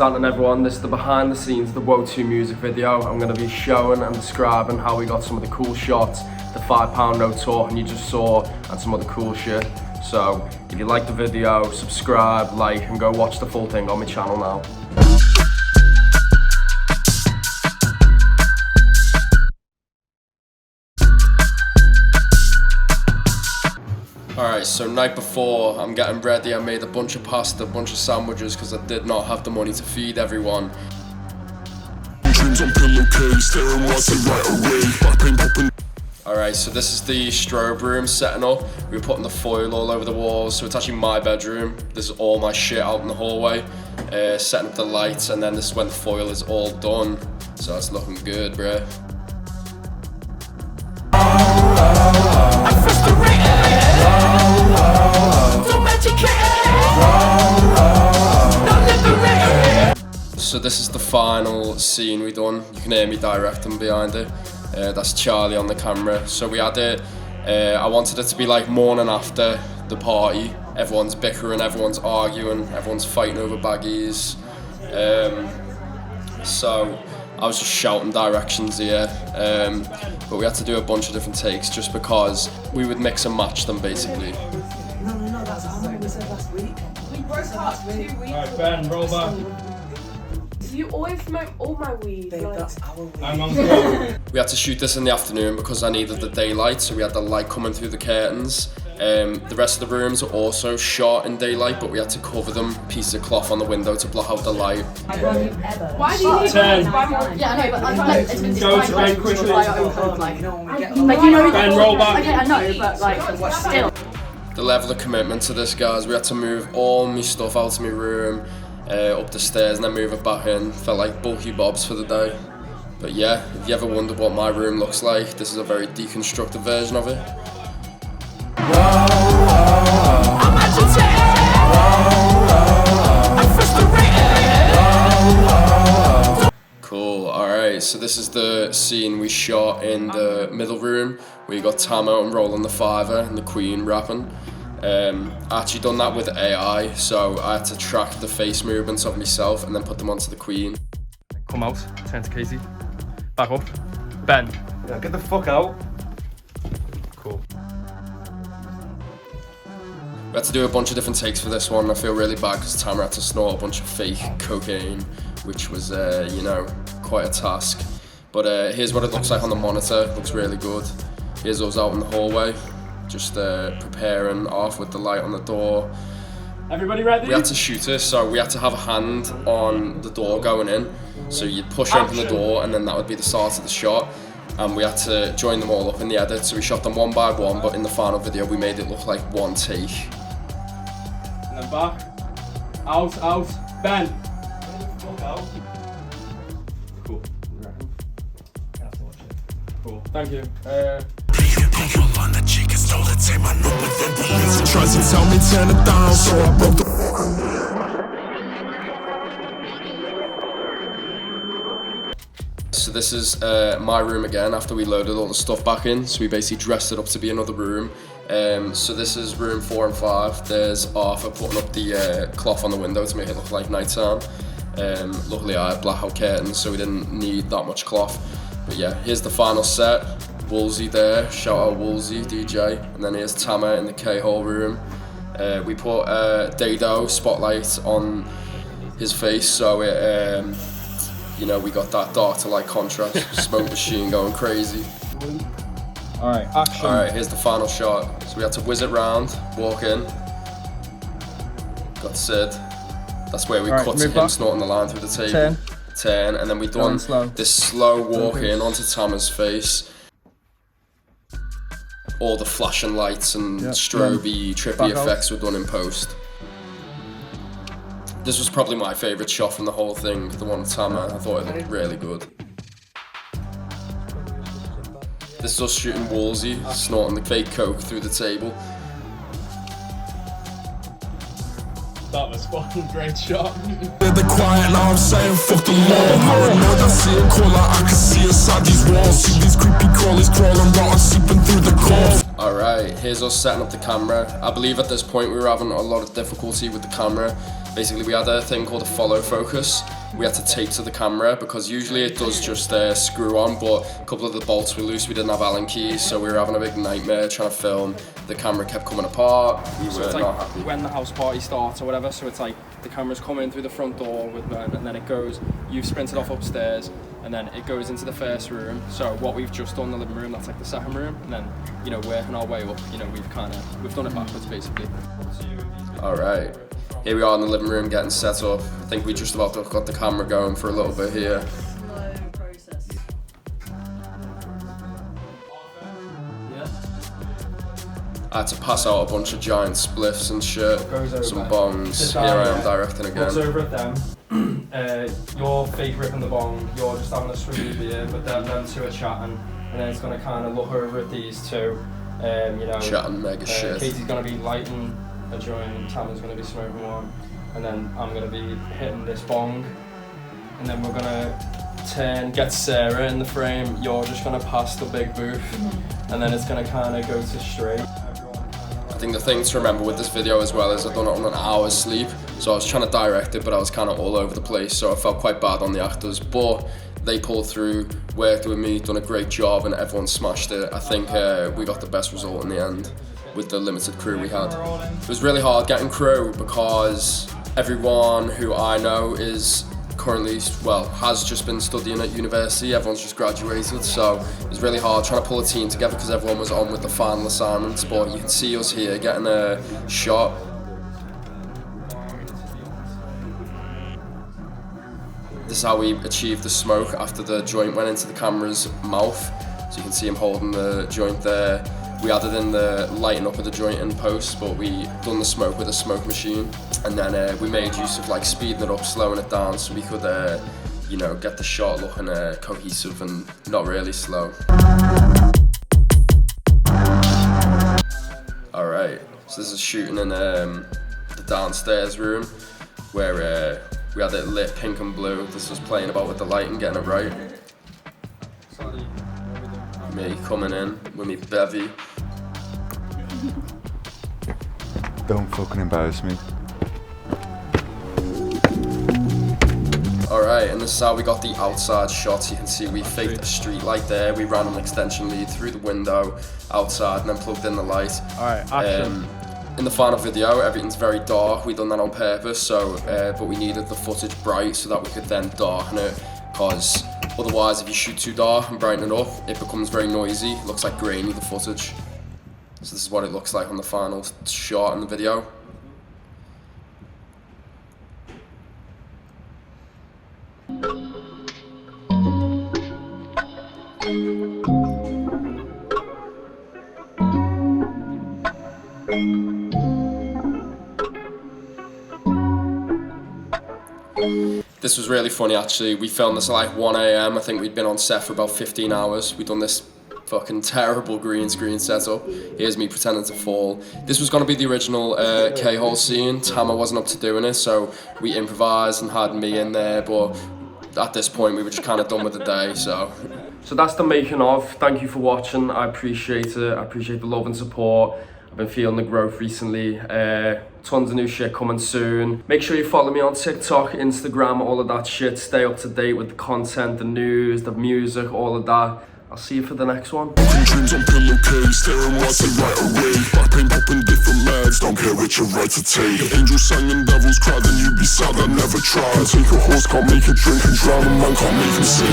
Stanton everyone, this is the behind the scenes of the Whoa2 music video. I'm going to be showing and describing how we got some of the cool shots, the £5 note talking you just saw, and some other cool shit. So if you like the video, subscribe, like, and go watch the full thing on my channel now. Alright, so night before, I'm getting ready. I made a bunch of pasta, a bunch of sandwiches because I did not have the money to feed everyone. Alright, so this is the strobe room setting up. We were putting the foil all over the walls, so it's actually my bedroom. This is all my shit out in the hallway. Setting up the lights, and then this is when the foil is all done. So it's looking good, bruh. So this is the final scene we done. You can hear me directing behind it. That's Charlie on the camera. So we had it, I wanted it to be like morning after the party. Everyone's bickering, everyone's arguing, everyone's fighting over baggies. So I was just shouting directions here. But we had to do a bunch of different takes just because we would mix and match them basically. No, that's what we said last week. We broke up 2 weeks. Alright, Ben, roll back. You always smoke all my weed. Babe, like... that's our weed. I'm on go. We had to shoot this in the afternoon because I needed the daylight, so we had the light coming through the curtains. The rest of the rooms are also shot in daylight, but we had to cover them, pieces of cloth on the window to block out the light. Why do you need 10. Yeah, I know, but it's Go to bed quickly. Ben, roll back. Okay, I know, but like, still. The level of commitment to this, guys, we had to move all my stuff out of my room, up the stairs, and then move it back in. Felt like bulky bobs for the day. But yeah, if you ever wondered what my room looks like, this is a very deconstructed version of it. Cool, alright, so this is the scene we shot in the middle room where you got Tamo and Rolling the Fiver and the Queen rapping. I actually done that with AI, so I had to track the face movements of myself and then put them onto the Queen. Come out, turn to Casey. Back up. Ben. Yeah, get the fuck out. Cool. We had to do a bunch of different takes for this one. I feel really bad because Tamara had to snort a bunch of fake cocaine, which was, you know, quite a task. But here's what it looks like on the monitor. It looks really good. Here's us out in the hallway, just preparing off with the light on the door. Everybody ready? We had to shoot it, so we had to have a hand on the door going in. So you'd push open the door, and then that would be the start of the shot. And we had to join them all up in the edit, so we shot them one by one, but in the final video we made it look like one take. And then back. Out, out. Ben. Fuck out. Cool. Cool. Thank you. Tries to tell me turn it down, so I broke the. So this is my room again after we loaded all the stuff back in. So we basically dressed it up to be another room. So this is room 4 and 5. There's Arthur putting up the cloth on the window to make it look like nighttime. Luckily I had blackout curtains, so we didn't need that much cloth. But yeah, here's the final set. Woolsey there, shout out Woolsey, DJ. And then here's Tama in the K-hole room. We put Dado spotlight on his face, so it, you know, we got that dark to light contrast. Smoke machine going crazy. Alright, action. Alright, here's the final shot. So we had to whiz it round, walk in. Got Sid. That's where we cut to him snorting the line through the table. Turn, and then we done this slow walk in onto Tama's face. All the flashing lights and strobe, trippy effects were done in post. This was probably my favourite shot from the whole thing, the one with Tama. I thought it looked really good. This is us shooting Woolsey, snorting the fake coke through the table. That was fucking great shot. They're quiet now, I'm saying fuck the law. Paranoid, I see a colour, I can see inside these walls. See these creepy crawlies crawling round, seeping through the cold. Alright, here's us setting up the camera. I believe at this point we were having a lot of difficulty with the camera. basically we had a thing called a follow focus. We had to tape to the camera because usually it does just screw on, but a couple of the bolts were loose. We didn't have Allen keys, so we were having a big nightmare trying to film. The camera kept coming apart. We were it's like not happy. when the house party starts or whatever, so it's like the camera's coming through the front door with and then it goes, you've sprinted off upstairs, and then it goes into the first room. So what we've just done, the living room, that's like the second room, and then, you know, working our way up, you know, we've done it backwards basically. All right, here we are in the living room getting set up. I think we just about got the camera going for a little bit here. Slow process. I had to pass out a bunch of giant spliffs and shit, some bongs. Here I am directing Looks again. over at them. You're fake ripping the bong, you're just having a sweet beer, but them two are chatting, and then it's gonna kind of look over at these two. You know, Chatting mega shit. Katie's gonna be lighting a joint, and Tammy's gonna be smoking one, and then I'm gonna be hitting this bong, and then we're gonna get Sarah in the frame. You're just gonna pass the big booth, and then it's gonna kind of go to straight. I think the thing to remember with this video as well is I've done it on an hour's sleep, so I was trying to direct it, but I was kind of all over the place, so I felt quite bad on the actors, but they pulled through, worked with me, done a great job, and everyone smashed it. I think we got the best result in the end with the limited crew we had. It was really hard getting crew because everyone who I know is currently, well, has just been studying at university. Everyone's just graduated, so it was really hard trying to pull a team together because everyone was on with the final assignments. But you can see us here getting a shot. This is how we achieved the smoke after the joint went into the camera's mouth. So you can see him holding the joint there. We added in the lighting up of the joint in post, but we done the smoke with a smoke machine, and then we made use of like speeding it up, slowing it down, so we could, you know, get the shot looking cohesive and not really slow. All right, so this is shooting in the downstairs room where we had it lit pink and blue. This was playing about with the light and getting it right. Me coming in with me bevy. Don't fucking embarrass me. Alright, and this is how we got the outside shots. You can see we faked a street light there. We ran an extension lead through the window outside and then plugged in the light. Alright, action. In the final video, everything's very dark. We done that on purpose, so but we needed the footage bright so that we could then darken it, because otherwise if you shoot too dark and brighten it up, it becomes very noisy. It looks like grainy, the footage. So this is what it looks like on the final shot in the video. This was really funny actually. We filmed this at like 1 AM. I think we'd been on set for about 15 hours. We'd done this fucking terrible green screen setup. Here's me pretending to fall. This was gonna be the original K-hole scene. Tama wasn't up to doing it, so we improvised and had me in there, but at this point we were just kind of done with the day, so. So that's the making of. Thank you for watching. I appreciate it. I appreciate the love and support. I've been feeling the growth recently. Tons of new shit coming soon. Make sure you follow me on TikTok, Instagram, all of that shit. Stay up to date with the content, the news, the music, all of that. I'll see you for the next one. Dreams on pillowcase, staring what's it right away. Back pain popping different meds, don't care which you're right to take. Angels sang and devils cried, and you'd be sad I never tried. Take a horse, can't make a drink and drown a man, can't make him sing.